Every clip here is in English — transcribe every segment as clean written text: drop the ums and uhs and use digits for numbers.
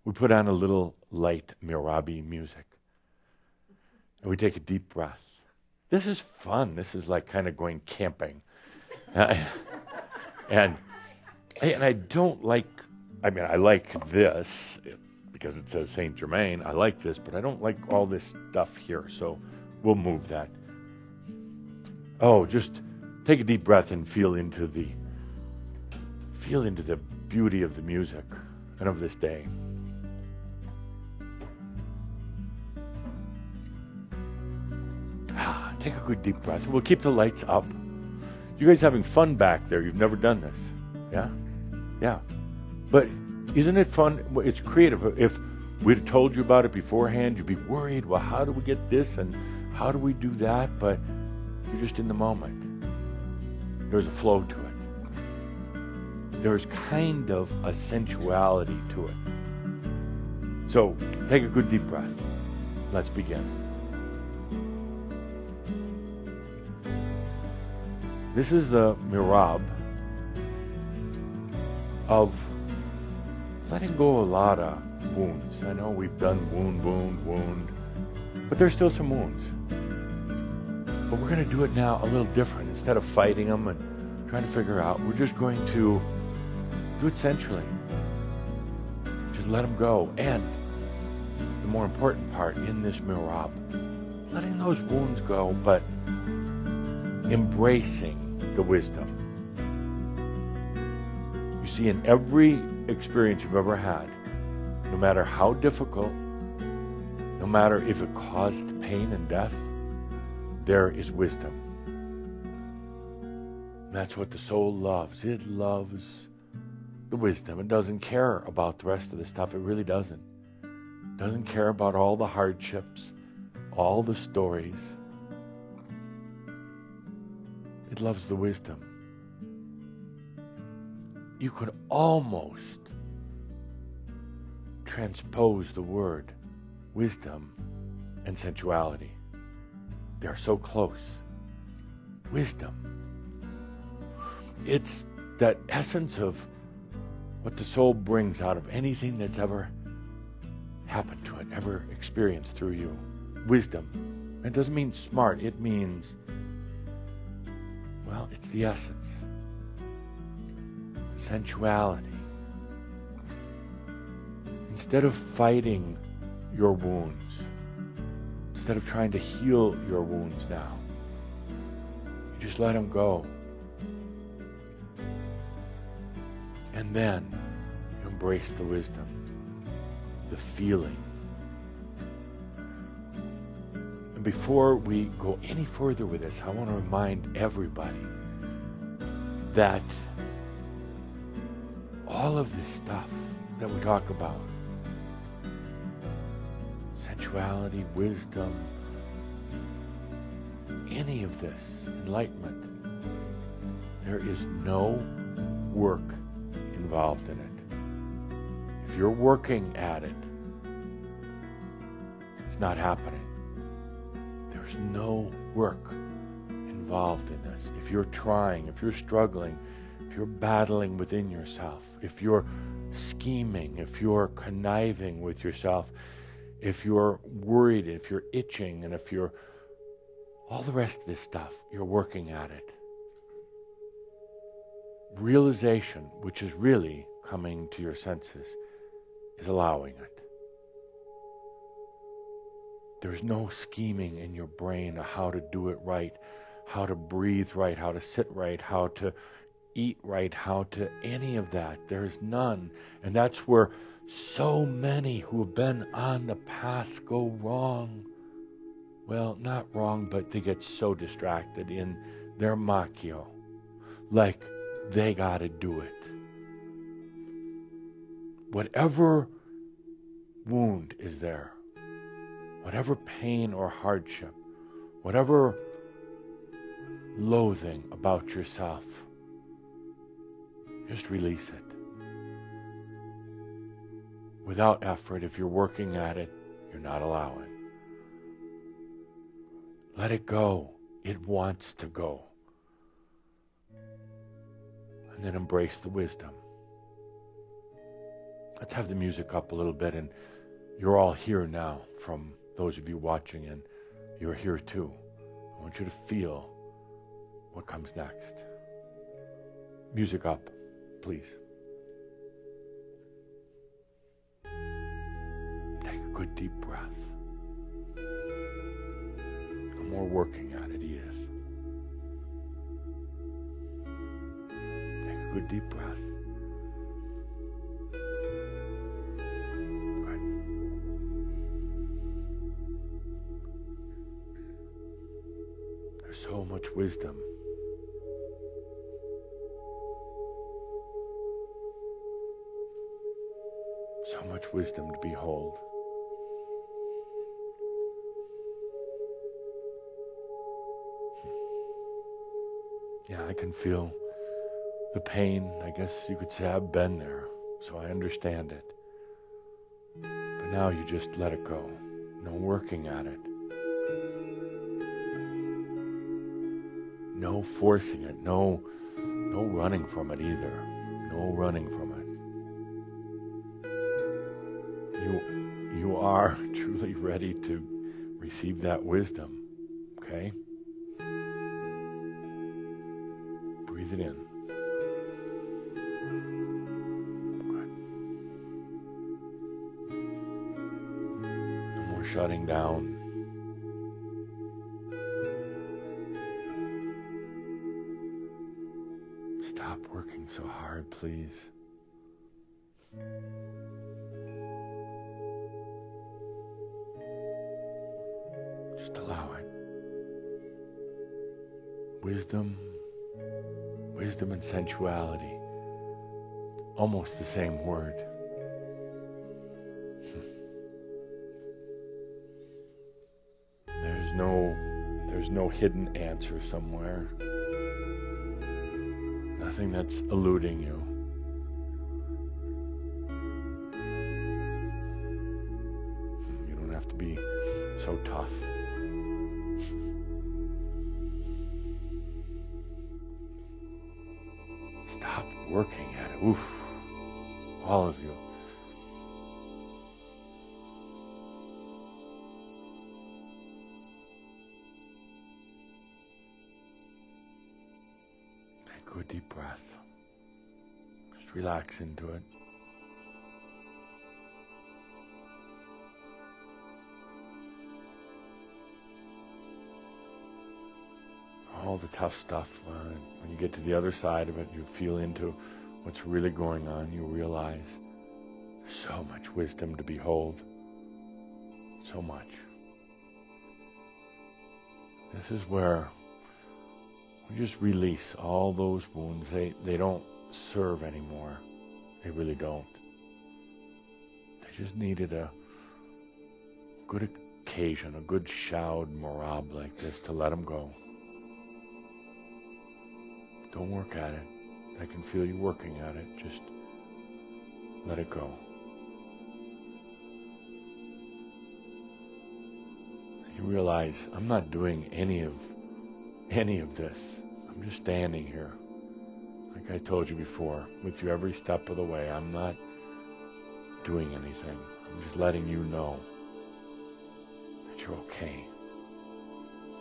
we put on a little light Merabi music. And we take a deep breath. This is fun. This is like kind of going camping. And I don't like, I mean, I like this because it says Saint-Germain. I like this, but I don't like all this stuff here. So we'll move that. Oh, just take a deep breath and feel into the beauty of the music and of this day. Take a good deep breath. We'll keep the lights up. You guys having fun back there? You've never done this. Yeah? Yeah. But isn't it fun? It's creative. If we'd told you about it beforehand, you'd be worried, well, how do we get this and how do we do that? But you're just in the moment. There's a flow to it. There's kind of a sensuality to it. So take a good deep breath. Let's begin. This is the Merab of letting go of a lot of wounds. I know we've done wound, but there's still some wounds. But we're going to do it now a little different. Instead of fighting them and trying to figure out, we're just going to do it sensually. Just let them go. And the more important part in this Merab, letting those wounds go, but embracing the wisdom. You see, in every experience you've ever had, no matter how difficult, no matter if it caused pain and death, there is wisdom. That's what the soul loves. It loves the wisdom. It doesn't care about the rest of the stuff. It really doesn't. It doesn't care about all the hardships, all the stories. It loves the wisdom. You could almost transpose the word wisdom and sensuality. They are so close. Wisdom. It's that essence of what the soul brings out of anything that's ever happened to it, ever experienced through you. Wisdom. It doesn't mean smart. It means, well, it's the essence. Sensuality. Instead of fighting your wounds, instead of trying to heal your wounds now, you just let them go. And then you embrace the wisdom, the feeling. And before we go any further with this, I want to remind everybody that all of this stuff that we talk about, sensuality, wisdom, any of this, enlightenment, there is no work involved in it. If you're working at it, it's not happening. There's no work involved in this. If you're trying, if you're struggling, if you're battling within yourself, if you're scheming, if you're conniving with yourself, if you're worried, if you're itching, and if you're all the rest of this stuff, you're working at it. Realization, which is really coming to your senses, is allowing it. There's no scheming in your brain of how to do it right, how to breathe right, how to sit right, how to eat right, how to any of that. There's none. And that's where so many who have been on the path go wrong. Well, not wrong, but they get so distracted in their macchio. Like they got to do it. Whatever wound is there, whatever pain or hardship, whatever loathing about yourself, just release it. Without effort, if you're working at it, you're not allowing. Let it go. It wants to go. And then embrace the wisdom. Let's have the music up a little bit, and you're all here now, from those of you watching, and you're here too. I want you to feel what comes next. Music up, please. Take a good deep breath. No more working at it, he is. Take a good deep breath. So much wisdom. So much wisdom to behold. Yeah, I can feel the pain. I guess you could say I've been there, so I understand it. But now you just let it go. No working at it. No forcing it, no running from it either. No running from it. You are truly ready to receive that wisdom, okay? Breathe it in. Good. No more shutting down. Stop working so hard, please. Just allow it. Wisdom and sensuality. Almost the same word. There's no hidden answer somewhere. Nothing that's eluding you. You don't have to be so tough. Stop working at it. Oof. All of you. Take a deep breath. Just relax into it. All the tough stuff, when you get to the other side of it, you feel into what's really going on, you realize so much wisdom to behold. So much. This is where we just release all those wounds. They don't serve anymore. They really don't. They just needed a good occasion, a good showed Merab like this to let them go. Don't work at it. I can feel you working at it. Just let it go. You realize I'm not doing any of this. I'm just standing here. Like I told you before, with you every step of the way. I'm not doing anything. I'm just letting you know that you're okay.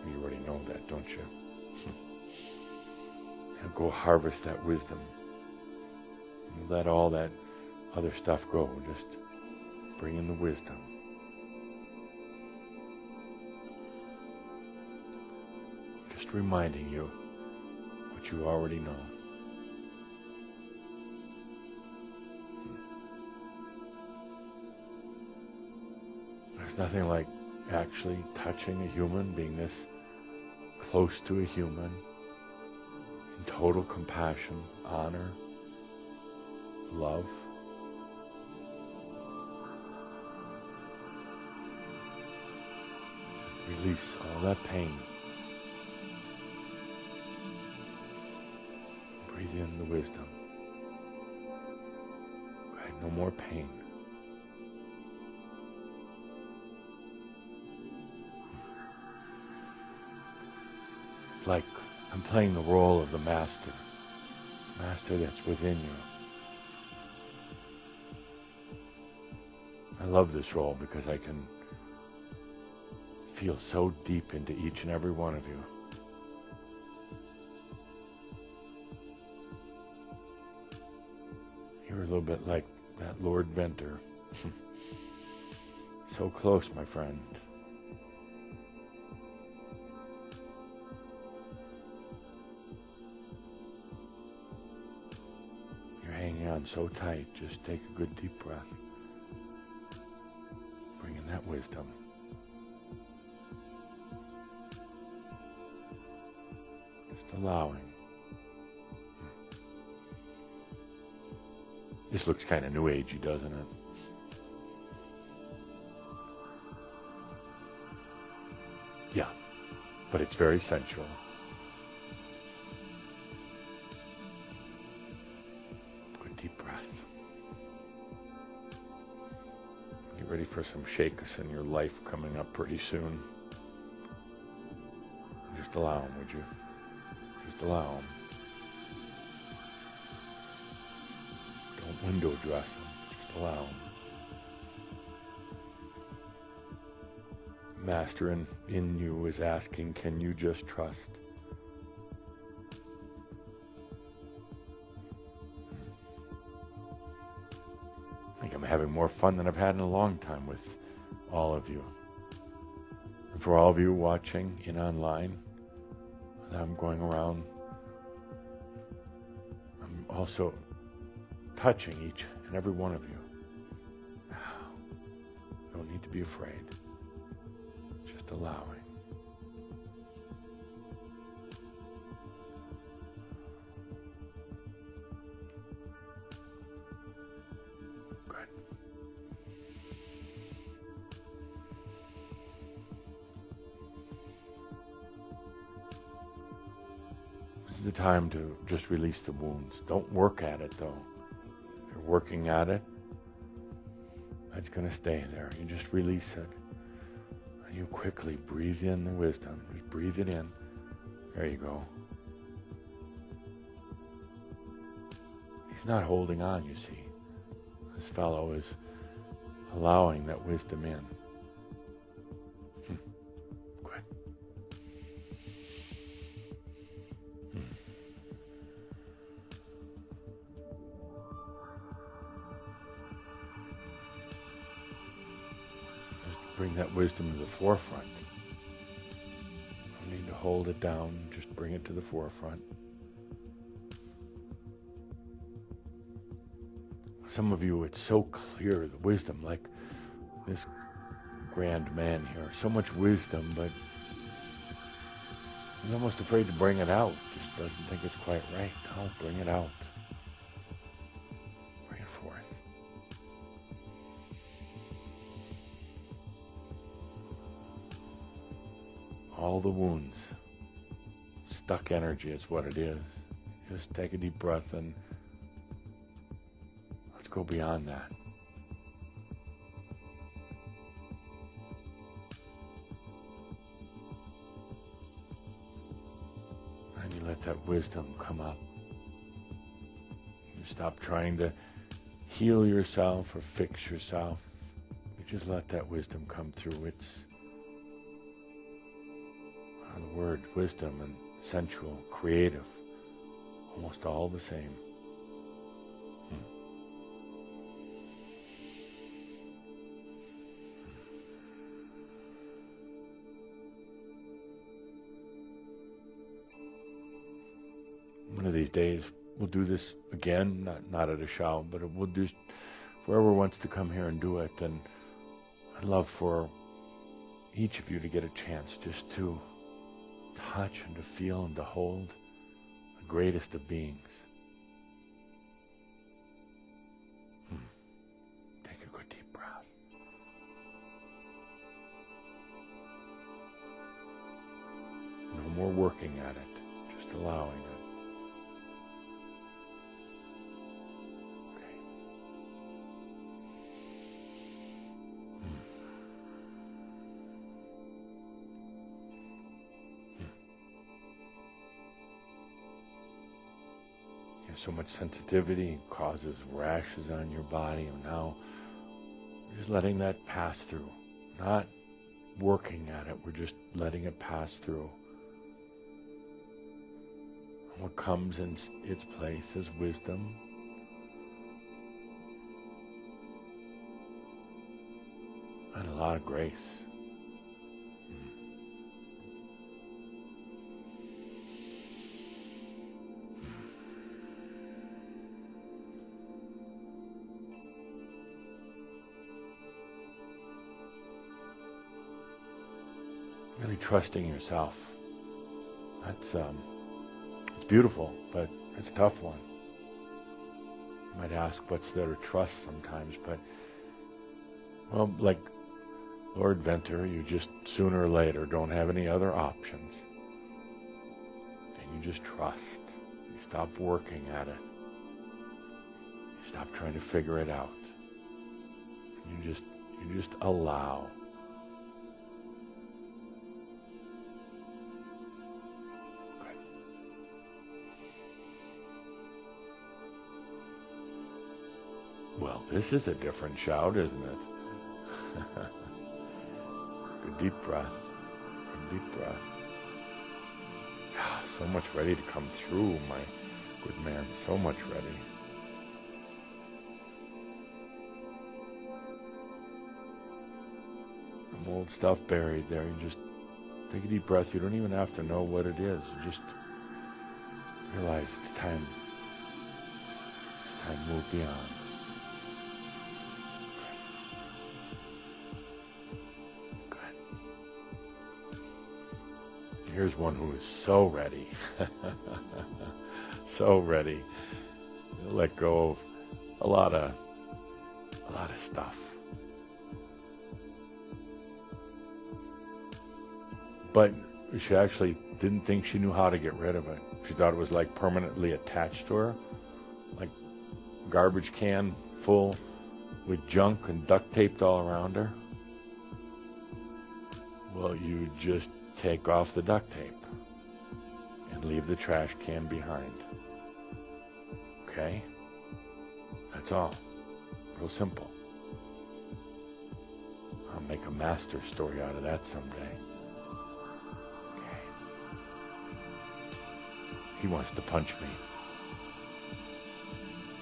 You already know that, don't you? And go harvest that wisdom. You let all that other stuff go. Just bring in the wisdom. Just reminding you what you already know. There's nothing like actually touching a human, being this close to a human, in total compassion, honor, love. Release all that pain. Breathe in the wisdom. Right, no more pain. It's like I'm playing the role of the master that's within you. I love this role because I can feel so deep into each and every one of you. You're a little bit like that Lord Venter. So close, my friend. You're hanging on so tight. Just take a good deep breath. Bring in that wisdom. Just allowing. This looks kind of new agey, doesn't it? Yeah, but it's very sensual. Good deep breath. Get ready for some shakes in your life coming up pretty soon. Just allow them, would you? Just allow them. Don't window dress them. Just allow them. Master in you is asking, can you just trust? I think I'm having more fun than I've had in a long time with all of you. And for all of you watching in online, as I'm going around, I'm also touching each and every one of you. Don't need to be afraid. Just allowing. Good. This is the time to just release the wounds. Don't work at it though. If you're working at it, it's going to stay there. You just release it. And you quickly breathe in the wisdom. Just breathe it in. There you go. He's not holding on, you see. This fellow is allowing that wisdom in. Good. Bring that wisdom to the forefront. Don't need to hold it down, just bring it to the forefront. Some of you, it's so clear, the wisdom, like this grand man here. So much wisdom, but he's almost afraid to bring it out. Just doesn't think it's quite right. No, bring it out. Bring it forth. All the wounds, stuck energy is what it is. Just take a deep breath and let's go beyond that. And you let that wisdom come up. You stop trying to heal yourself or fix yourself. You just let that wisdom come through. It's the word wisdom and sensual, creative, almost all the same. One of these days we'll do this again, not at a show, but we'll do whoever wants to come here and do it. And I'd love for each of you to get a chance just to touch and to feel and to hold the greatest of beings. Take a good deep breath. No more working at it, just allowing it. So much sensitivity causes rashes on your body, and now Just letting that pass through. Not working at it. We're just letting it pass through. And what comes in its place is wisdom. And a lot of grace. Really trusting yourself. That's it's beautiful, but it's a tough one. You might ask, what's there to trust sometimes, but well, like Lord Venter, you just sooner or later don't have any other options. And you just trust. You stop working at it. You stop trying to figure it out. You just allow. Okay. Well, this is a different shout, isn't it? Good deep breath. Good deep breath. So much ready to come through, my good man. So much ready. Some old stuff buried there. You just take a deep breath. You don't even have to know what it is. You just realize it's time. It's time to move beyond. Here's one who is so ready. So ready. He'll let go of a lot of stuff. But she actually didn't think she knew how to get rid of it. She thought it was like permanently attached to her, like a garbage can full with junk and duct taped all around her. Well, you just take off the duct tape and leave the trash can behind. Okay? That's all. Real simple. I'll make a master story out of that someday. Okay. He wants to punch me.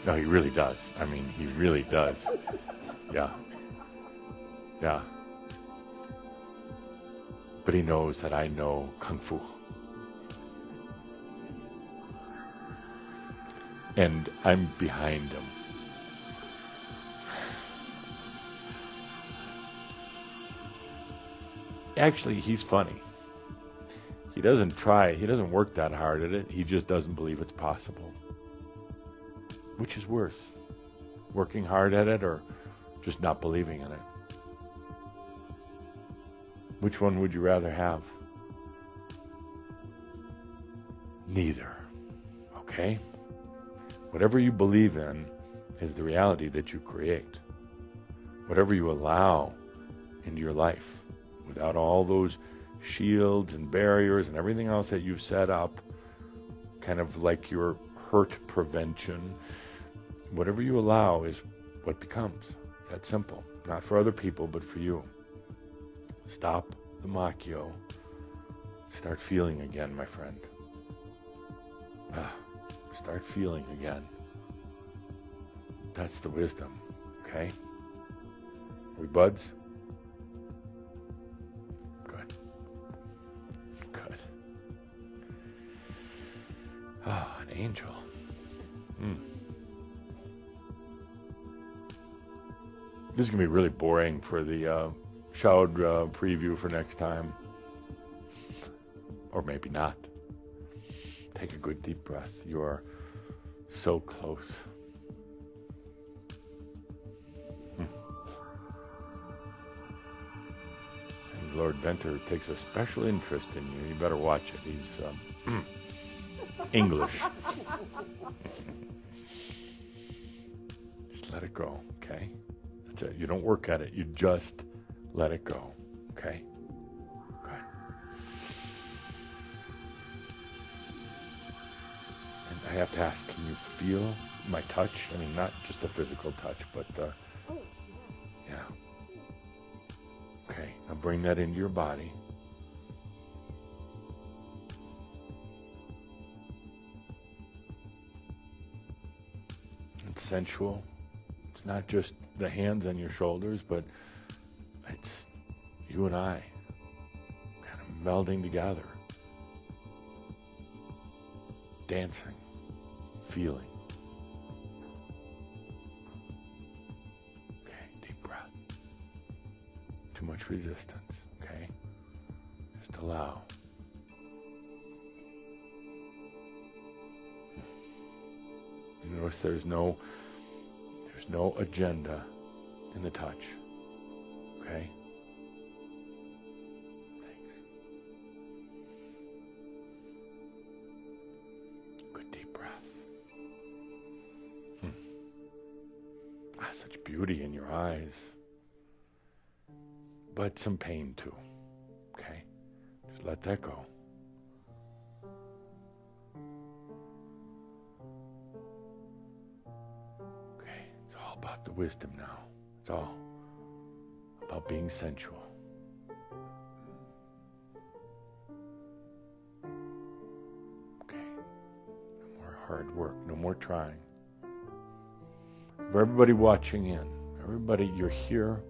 No, he really does. I mean, he really does. Yeah. Yeah. But he knows that I know Kung Fu. And I'm behind him. Actually, he's funny. He doesn't work that hard at it. He just doesn't believe it's possible. Which is worse? Working hard at it or just not believing in it? Which one would you rather have? Neither. Okay? Whatever you believe in is the reality that you create. Whatever you allow into your life, without all those shields and barriers and everything else that you've set up, kind of like your hurt prevention, whatever you allow is what becomes. That simple. Not for other people, but for you. Stop the macchio. Start feeling again, my friend. Start feeling again. That's the wisdom, okay? Are we buds? Good. Good. Oh, an angel. This is going to be really boring for the shroud preview for next time. Or maybe not. Take a good deep breath. You are so close. And Lord Venter takes a special interest in you. You better watch it. He's English. Just let it go, okay? That's it. You don't work at it. You just let it go, okay? Good. And I have to ask, can you feel my touch? I mean, not just a physical touch, but yeah. bring that into your body. It's sensual. It's not just the hands on your shoulders, but it's you and I kind of melding together. Dancing, feeling. Okay, deep breath. Too much resistance, okay? Just allow. You notice there's no agenda in the touch, okay? Thanks. Good deep breath. Such beauty in your eyes, but some pain too, okay? Just let that go. Okay, it's all about the wisdom now. It's all about being sensual. Okay, no more hard work, no more trying. For everybody watching in, everybody, you're here,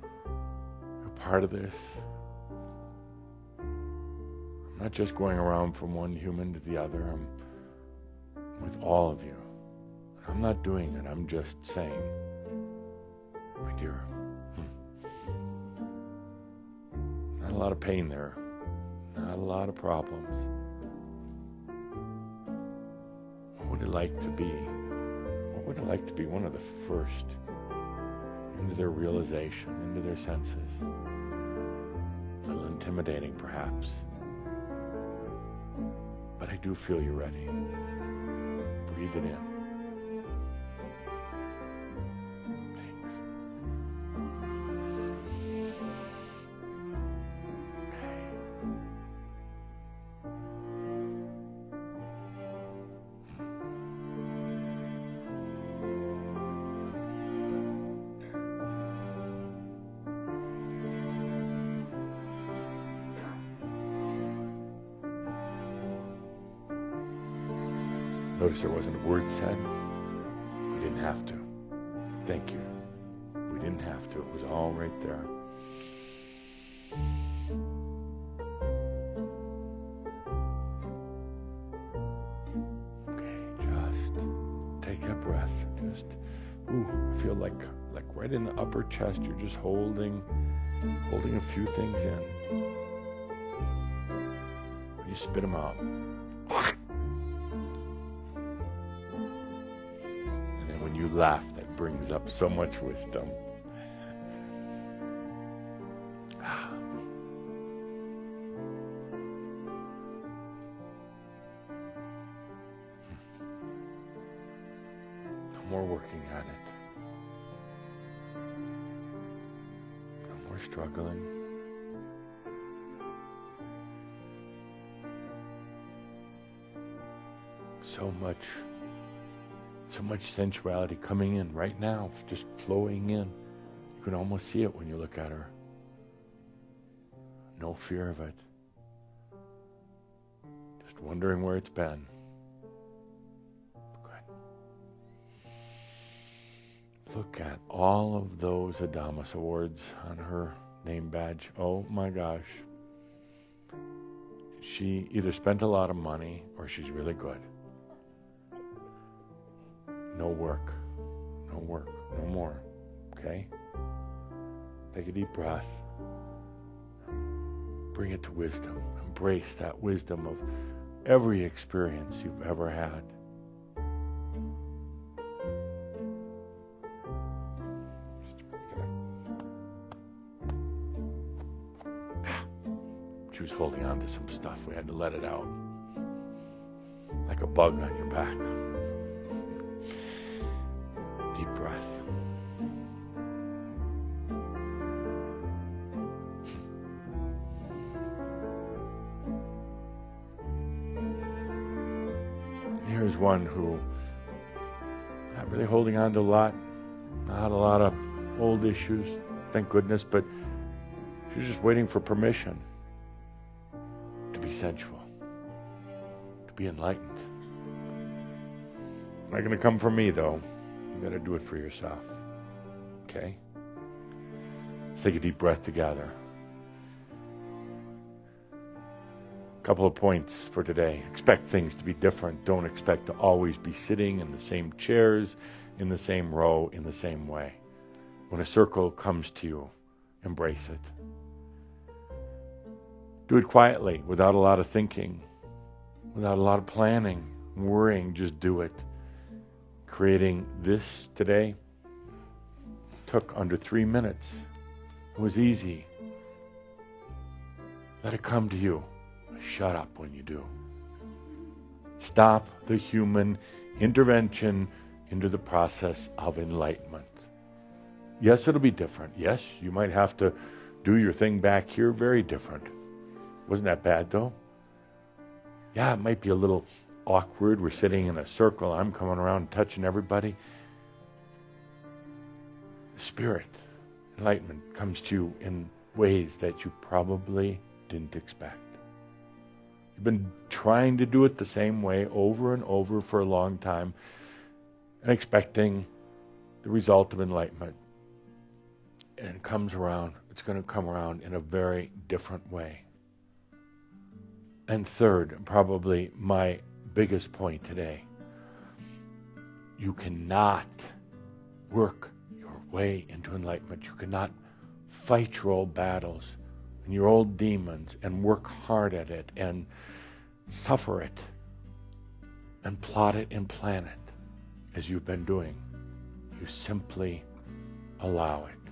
you're part of this. I'm not just going around from one human to the other, I'm with all of you. I'm not doing it, I'm just saying, my dear, not a lot of pain there, not a lot of problems. What would it like to be? What would it like to be one of the first into their realization, into their senses? A little intimidating, perhaps. But I do feel you're ready. Breathe it in. Thanks. Notice there wasn't a word said. We didn't have to. Thank you. We didn't have to. It was all right there. Okay, just take that breath. Just, I feel like right in the upper chest, you're just holding a few things in. You spit them out. You laugh, that brings up so much wisdom. No more working at it. No more struggling. So much sensuality coming in right now, just flowing in. You can almost see it when you look at her. No fear of it. Just wondering where it's been. Good. Look at all of those Адамус awards on her name badge. Oh my gosh. She either spent a lot of money or she's really good. No work, no more, okay? Take a deep breath. Bring it to wisdom. Embrace that wisdom of every experience you've ever had. She was holding on to some stuff. We had to let it out. Like a bug on your back. Deep breath. Here's one who not really holding on to a lot, not a lot of old issues, thank goodness, but She's just waiting for permission to be sensual, to be enlightened. Not going to come from me, though. You got to do it for yourself. Okay? Let's take a deep breath together. Couple of points for today. Expect things to be different. Don't expect to always be sitting in the same chairs, in the same row, in the same way. When a circle comes to you, embrace it. Do it quietly, without a lot of thinking, without a lot of planning, worrying. Just do it. Creating this today took under 3 minutes. It was easy. Let it come to you. Shut up when you do. Stop the human intervention into the process of enlightenment. Yes, it'll be different. Yes, you might have to do your thing back here. Very different. Wasn't that bad, though? Yeah, it might be a little awkward. We're sitting in a circle. I'm coming around and touching everybody. The Spirit, enlightenment, comes to you in ways that you probably didn't expect. You've been trying to do it the same way over and over for a long time and expecting the result of enlightenment. And it comes around, it's going to come around in a very different way. And third, probably my biggest point today, you cannot work your way into enlightenment. You cannot fight your old battles and your old demons and work hard at it and suffer it and plot it and plan it as you've been doing. You simply allow it.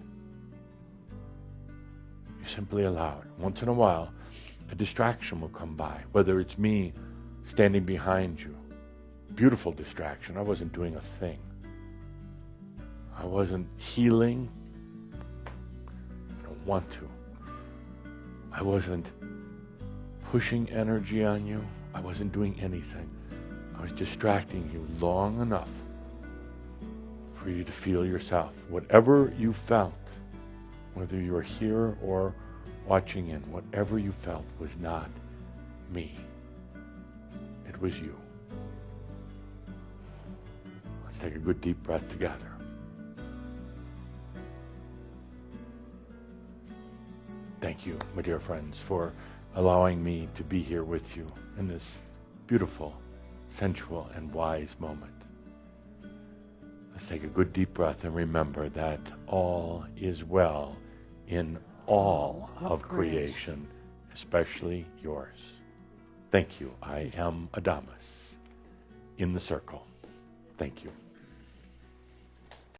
You simply allow it. Once in a while, a distraction will come by, whether it's me standing behind you. Beautiful distraction. I wasn't doing a thing. I wasn't healing. I don't want to. I wasn't pushing energy on you. I wasn't doing anything. I was distracting you long enough for you to feel yourself. Whatever you felt, whether you were here or watching in, whatever you felt was not me. It was you. Let's take a good deep breath together. Thank you, my dear friends, for allowing me to be here with you in this beautiful, sensual, and wise moment. Let's take a good deep breath and remember that all is well in all of creation, especially yours. Thank you. I am Адамус in the circle. Thank you.